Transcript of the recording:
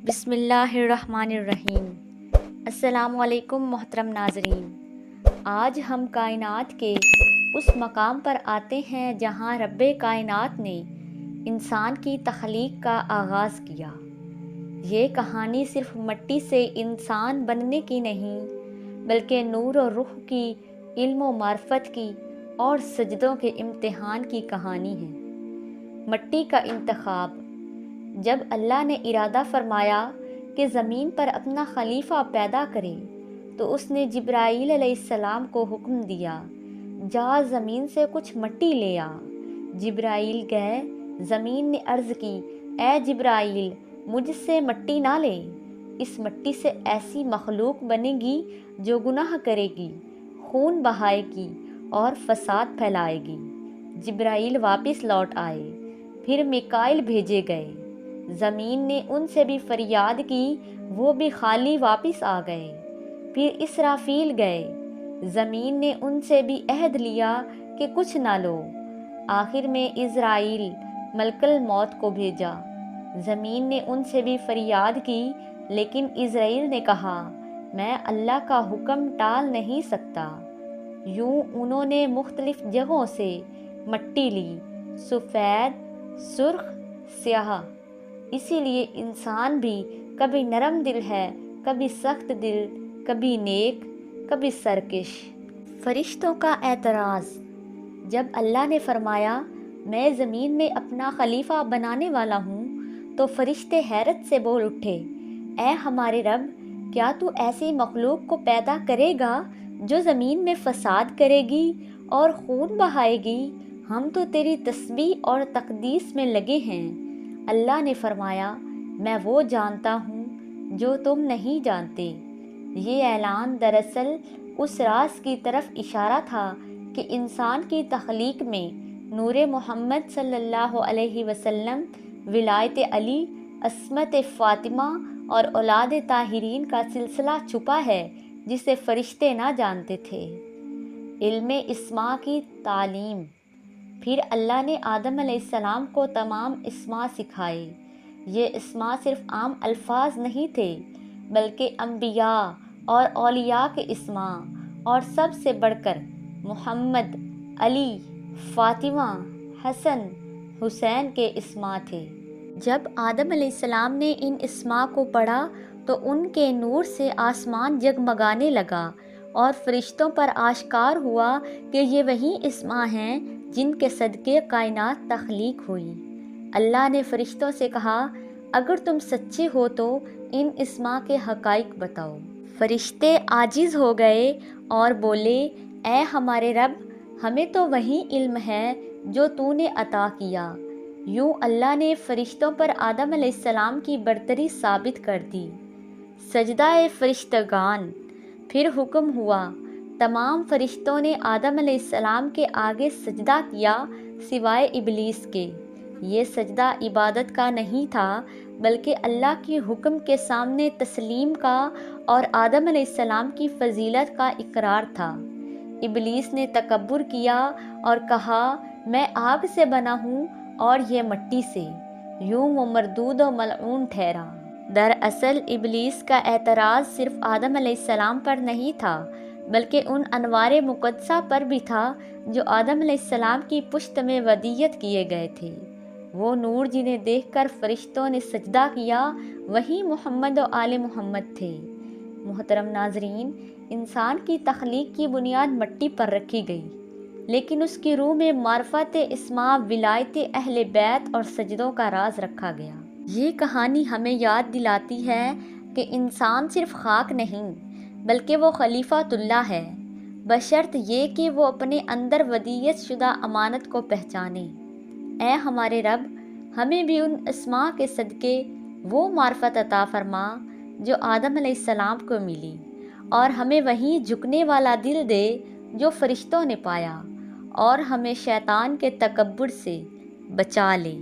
بسم اللہ الرحمن الرحیم۔ السلام علیکم محترم ناظرین، آج ہم کائنات کے اس مقام پر آتے ہیں جہاں رب کائنات نے انسان کی تخلیق کا آغاز کیا۔ یہ کہانی صرف مٹی سے انسان بننے کی نہیں، بلکہ نور و روح کی، علم و معرفت کی اور سجدوں کے امتحان کی کہانی ہے۔ مٹی کا انتخاب۔ جب اللہ نے ارادہ فرمایا کہ زمین پر اپنا خلیفہ پیدا کرے تو اس نے جبرائیل علیہ السلام کو حکم دیا، جا زمین سے کچھ مٹی لے آ۔ جبرائیل گئے۔ زمین نے عرض کی، اے جبرائیل، مجھ سے مٹی نہ لے، اس مٹی سے ایسی مخلوق بنے گی جو گناہ کرے گی، خون بہائے گی اور فساد پھیلائے گی۔ جبرائیل واپس لوٹ آئے، پھر میکائیل بھیجے گئے۔ زمین نے ان سے بھی فریاد کی، وہ بھی خالی واپس آ گئے۔ پھر اسرافیل گئے۔ زمین نے ان سے بھی عہد لیا کہ کچھ نہ لو۔ آخر میں عزرائیل ملک الموت کو بھیجا۔ زمین نے ان سے بھی فریاد کی، لیکن عزرائیل نے کہا، میں اللہ کا حکم ٹال نہیں سکتا۔ یوں انہوں نے مختلف جگہوں سے مٹی لی، سفید، سرخ، سیاہ۔ اسی لیے انسان بھی کبھی نرم دل ہے، کبھی سخت دل، کبھی نیک، کبھی سرکش۔ فرشتوں کا اعتراض۔ جب اللہ نے فرمایا، میں زمین میں اپنا خلیفہ بنانے والا ہوں، تو فرشتے حیرت سے بول اٹھے، اے ہمارے رب، کیا تو ایسی مخلوق کو پیدا کرے گا جو زمین میں فساد کرے گی اور خون بہائے گی؟ ہم تو تیری تسبیح اور تقدیس میں لگے ہیں۔ اللہ نے فرمایا، میں وہ جانتا ہوں جو تم نہیں جانتے۔ یہ اعلان دراصل اس راز کی طرف اشارہ تھا کہ انسان کی تخلیق میں نور محمد صلی اللہ علیہ وسلم، ولایت علی، عصمت فاطمہ اور اولاد طاہرین کا سلسلہ چھپا ہے جسے فرشتے نہ جانتے تھے۔ علم اسماء کی تعلیم۔ پھر اللہ نے آدم علیہ السلام کو تمام اسماء سکھائے۔ یہ اسماء صرف عام الفاظ نہیں تھے، بلکہ انبیاء اور اولیاء کے اسماء، اور سب سے بڑھ کر محمد، علی، فاطمہ، حسن، حسین کے اسماء تھے۔ جب آدم علیہ السلام نے ان اسماء کو پڑھا تو ان کے نور سے آسمان جگمگانے لگا، اور فرشتوں پر آشکار ہوا کہ یہ وہی اسماء ہیں جن کے صدقے کائنات تخلیق ہوئی۔ اللہ نے فرشتوں سے کہا، اگر تم سچے ہو تو ان اسماء کے حقائق بتاؤ۔ فرشتے عاجز ہو گئے اور بولے، اے ہمارے رب، ہمیں تو وہی علم ہے جو تو نے عطا کیا۔ یوں اللہ نے فرشتوں پر آدم علیہ السلام کی برتری ثابت کر دی۔ سجدہ فرشتگان۔ پھر حکم ہوا، تمام فرشتوں نے آدم علیہ السلام کے آگے سجدہ کیا سوائے ابلیس کے۔ یہ سجدہ عبادت کا نہیں تھا، بلکہ اللہ کے حکم کے سامنے تسلیم کا اور آدم علیہ السلام کی فضیلت کا اقرار تھا۔ ابلیس نے تکبر کیا اور کہا، میں آگ سے بنا ہوں اور یہ مٹی سے۔ یوں وہ مردود و ملعون ٹھہرا۔ دراصل ابلیس کا اعتراض صرف آدم علیہ السلام پر نہیں تھا، بلکہ ان انوار مقدسہ پر بھی تھا جو آدم علیہ السلام کی پشت میں ودیعت کیے گئے تھے۔ وہ نور جنہیں دیکھ کر فرشتوں نے سجدہ کیا، وہی محمد و آل محمد تھے۔ محترم ناظرین، انسان کی تخلیق کی بنیاد مٹی پر رکھی گئی، لیکن اس کی روح میں معرفت اسماء، ولایت اہل بیت اور سجدوں کا راز رکھا گیا۔ یہ کہانی ہمیں یاد دلاتی ہے کہ انسان صرف خاک نہیں، بلکہ وہ خلیفۃ اللہ ہے، بشرط یہ کہ وہ اپنے اندر ودیعت شدہ امانت کو پہچانے۔ اے ہمارے رب، ہمیں بھی ان اسماء کے صدقے وہ معرفت عطا فرما جو آدم علیہ السلام کو ملی، اور ہمیں وہیں جھکنے والا دل دے جو فرشتوں نے پایا، اور ہمیں شیطان کے تکبر سے بچا لے۔